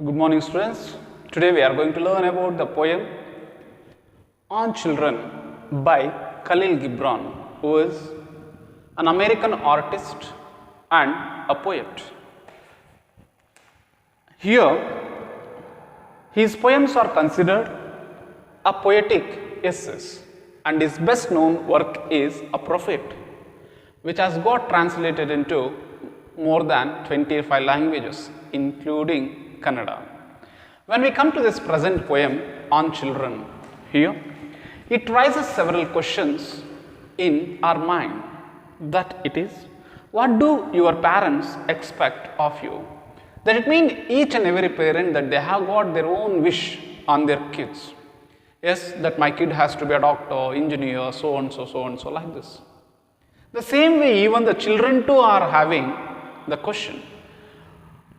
Good morning, students. Today we are going to learn about the poem On Children by Khalil Gibran, who is an American artist and a poet. Here, his poems are considered a poetic essays, and his best known work is A Prophet, which has got translated into more than 25 languages, including Kannada. When we come to this present poem on children, here it raises several questions in our mind. That it is, what do your parents expect of you? That it means each and every parent that they have got their own wish on their kids. Yes, that my kid has to be a doctor, engineer, so and so, like this. The same way, even the children too are having the question,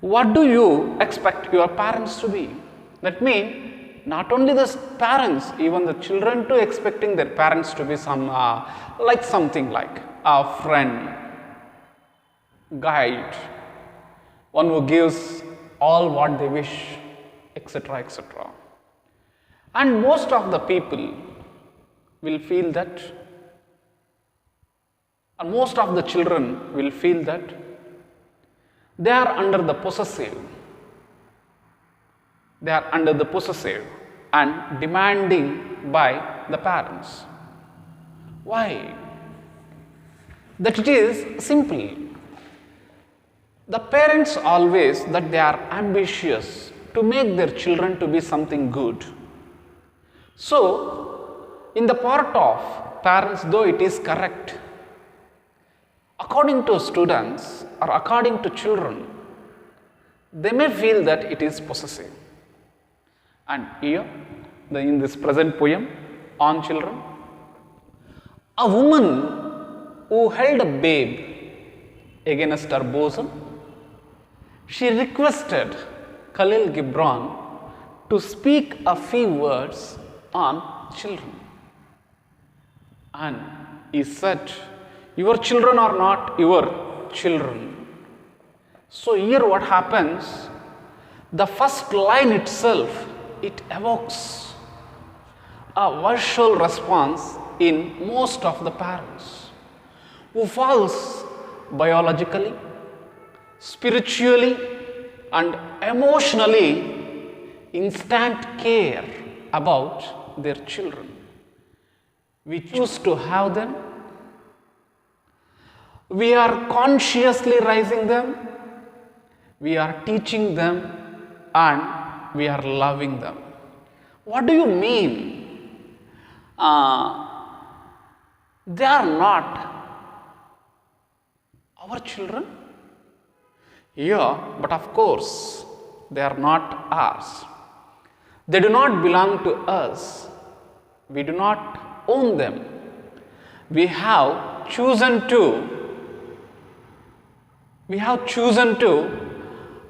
what do you expect your parents to be? That means not only the parents, even the children too expecting their parents to be something like a friend, guide, one who gives all what they wish, etc., etc. And most of the people will feel that, and most of the children will feel that they are under the possessive. They are under the possessive and demanding by the parents. Why? That it is simple. The parents always that they are ambitious to make their children to be something good. So, in the part of parents, though it is correct, according to students or according to children, they may feel that it is possessive. And here, in this present poem on children, a woman who held a babe against her bosom, she requested Khalil Gibran to speak a few words on children. And he said, your children are not your children. So here what happens, the first line itself, it evokes a virtual response in most of the parents who falls biologically, spiritually and emotionally instant care about their children. We choose to have them. We are consciously raising them, we are teaching them, and we are loving them. What do you mean? They are not our children? Yeah, but of course, they are not ours. They do not belong to us. We do not own them. We have chosen to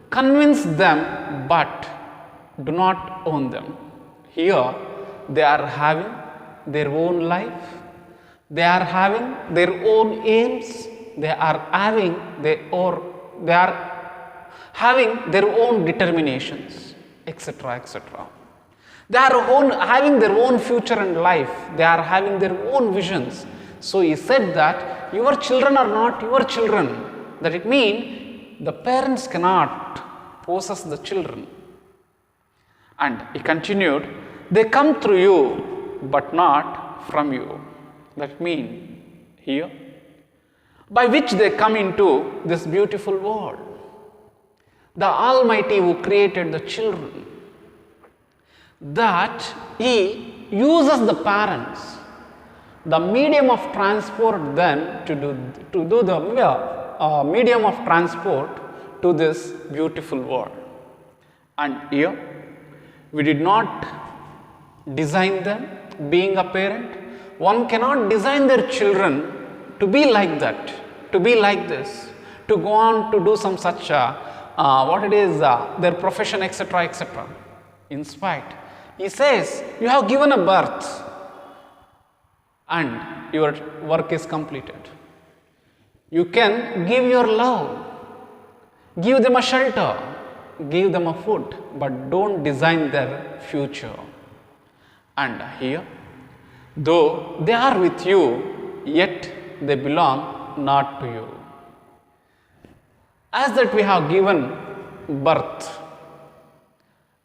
convince them, but do not own them. Here, they are having their own life, they are having their own aims, they are having their own determinations, etc., etc. They are having their own future and life, they are having their own visions. So he said that your children are not your children. That it means the parents cannot possess the children. And he continued, they come through you, but not from you. That means here, by which they come into this beautiful world. The Almighty who created the children, that He uses the parents, the medium of transport then to do the medium of transport to this beautiful world. And here, we did not design them. Being a parent, one cannot design their children to be like that, to be like this, to go on to do some such their profession, etc., etc. In spite, he says, you have given a birth and your work is completed. You can give your love, give them a shelter, give them a food, but don't design their future. And here, though they are with you, yet they belong not to you. As that we have given birth,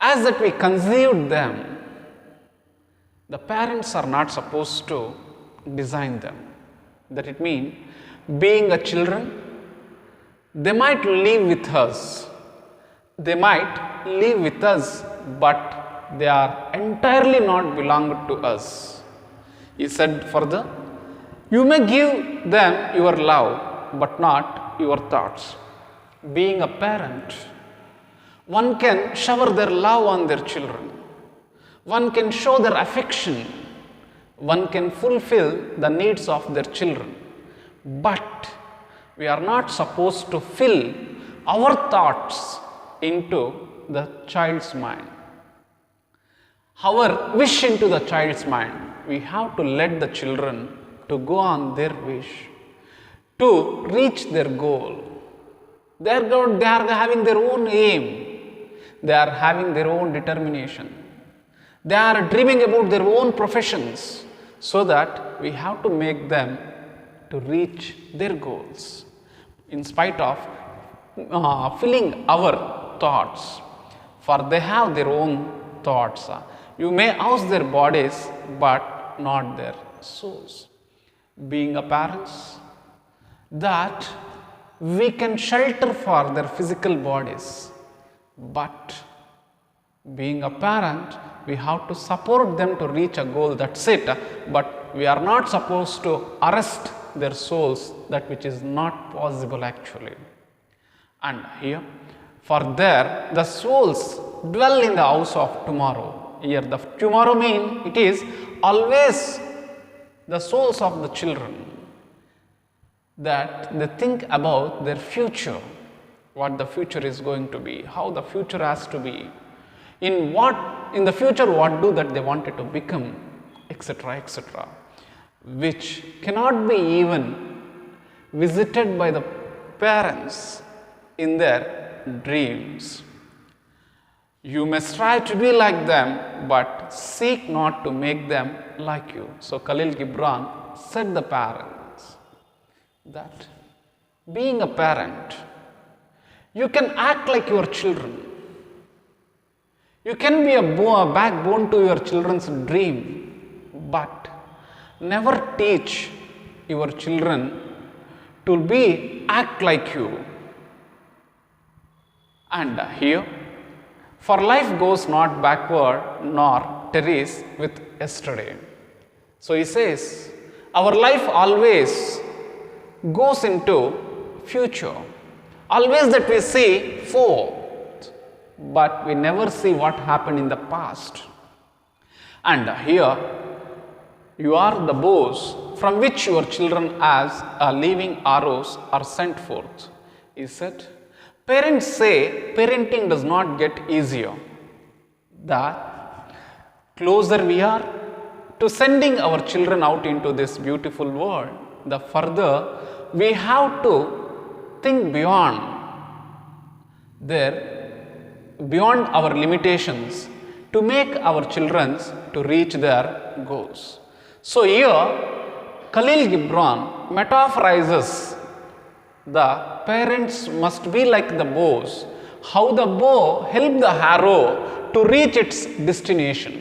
as that we conceived them, the parents are not supposed to design them. That it means, being a children, they might live with us. They might live with us, but they are entirely not belong to us. He said further, you may give them your love, but not your thoughts. Being a parent, one can shower their love on their children. One can show their affection. One can fulfill the needs of their children. But we are not supposed to fill our thoughts into the child's mind. Our wish into the child's mind. We have to let the children to go on their wish, to reach their goal. They are having their own aim. They are having their own determination. They are dreaming about their own professions, so that we have to make them to reach their goals in spite of filling our thoughts, for they have their own thoughts. You may house their bodies, but not their souls. Being a parents, that we can shelter for their physical bodies, but being a parent, we have to support them to reach a goal, that's it. But we are not supposed to arrest their souls, that which is not possible actually. And here, for there, the souls dwell in the house of tomorrow. Here, the tomorrow means it is always the souls of the children, that they think about their future, what the future is going to be, how the future has to be, in the future what do that they wanted to become, etc., etc., which cannot be even visited by the parents in their dreams. You may strive to be like them, but seek not to make them like you. So Khalil Gibran said the parents that being a parent, you can act like your children. You can be a backbone to your children's dream, but never teach your children to act like you. And here, for life goes not backward nor tarries with yesterday. So he says, our life always goes into future. Always that we see forth, but we never see what happened in the past. And here, you are the bows from which your children as living arrows are sent forth. He said, parents say parenting does not get easier. The closer we are to sending our children out into this beautiful world, the further we have to think beyond our limitations to make our children to reach their goals. So here, Khalil Gibran metaphorizes the parents must be like the bows, how the bow helps the arrow to reach its destination.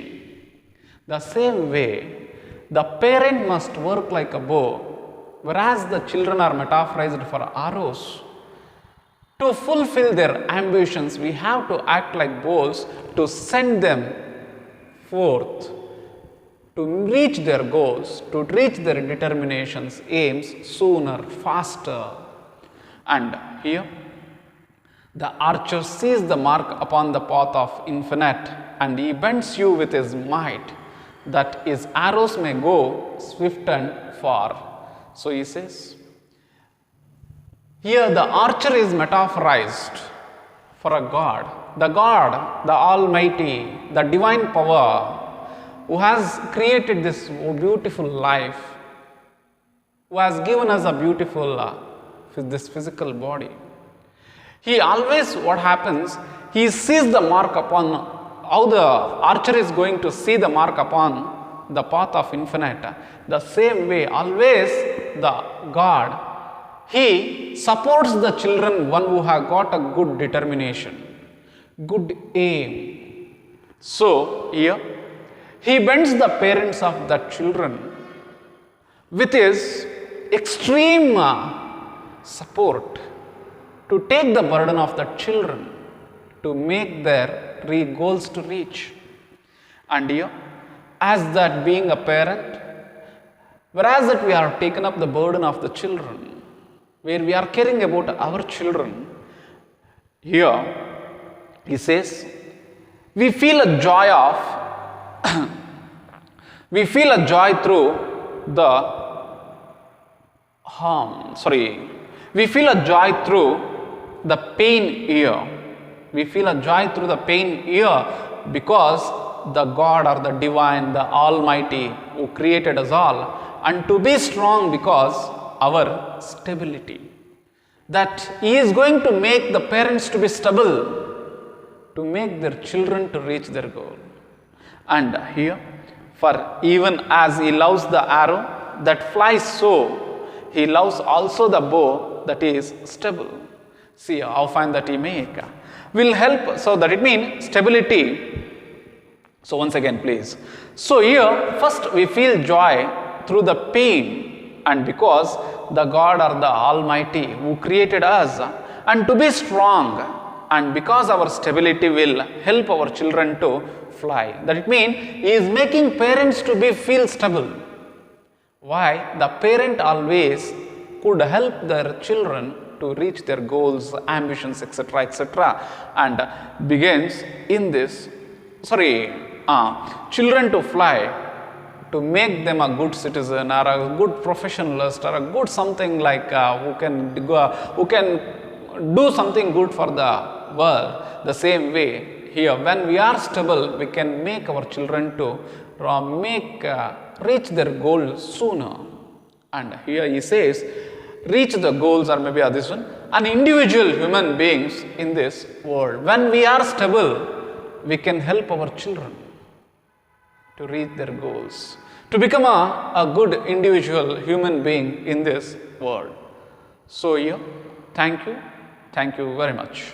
The same way, the parent must work like a bow, whereas the children are metaphorized for arrows. To fulfill their ambitions, we have to act like bows to send them forth to reach their goals, to reach their determinations, aims sooner, faster. And here, the archer sees the mark upon the path of infinite, and he bends you with his might, that his arrows may go swift and far. So he says, here the archer is metaphorized for a God, the Almighty, the divine power, who has created this beautiful life, who has given us a beautiful this physical body. He always, what happens, he sees the mark upon, how the archer is going to see the mark upon the path of infinite. The same way, always the God, he supports the children, one who have got a good determination, good aim. So, here, he bends the parents of the children with his extreme support to take the burden of the children to make their goals to reach. And here, as that being a parent, whereas that we are taken up the burden of the children, where we are caring about our children, here he says, we feel a joy of, we feel a joy through the we feel a joy through the pain here. We feel a joy through the pain here because the God or the divine, the Almighty who created us all, and to be strong because our stability. That He is going to make the parents to be stable, to make their children to reach their goal. And here, for even as He loves the arrow that flies so, He loves also the bow that is stable. See how fine that He make. Will help, so that it means stability. So once again please. So here first we feel joy through the pain, and because the God or the Almighty who created us, and to be strong, and because our stability will help our children to fly. That it means He is making parents to be feel stable. Why? The parent always could help their children to reach their goals, ambitions, etc., etc., and begins in this, children to fly, to make them a good citizen or a good professionalist or a good something like who can do something good for the world. The same way here, when we are stable, we can make our children to reach their goal sooner. And here he says, reach the goals, or maybe this one, an individual human beings in this world. When we are stable, we can help our children to reach their goals, to become a good individual human being in this world. So here, thank you very much.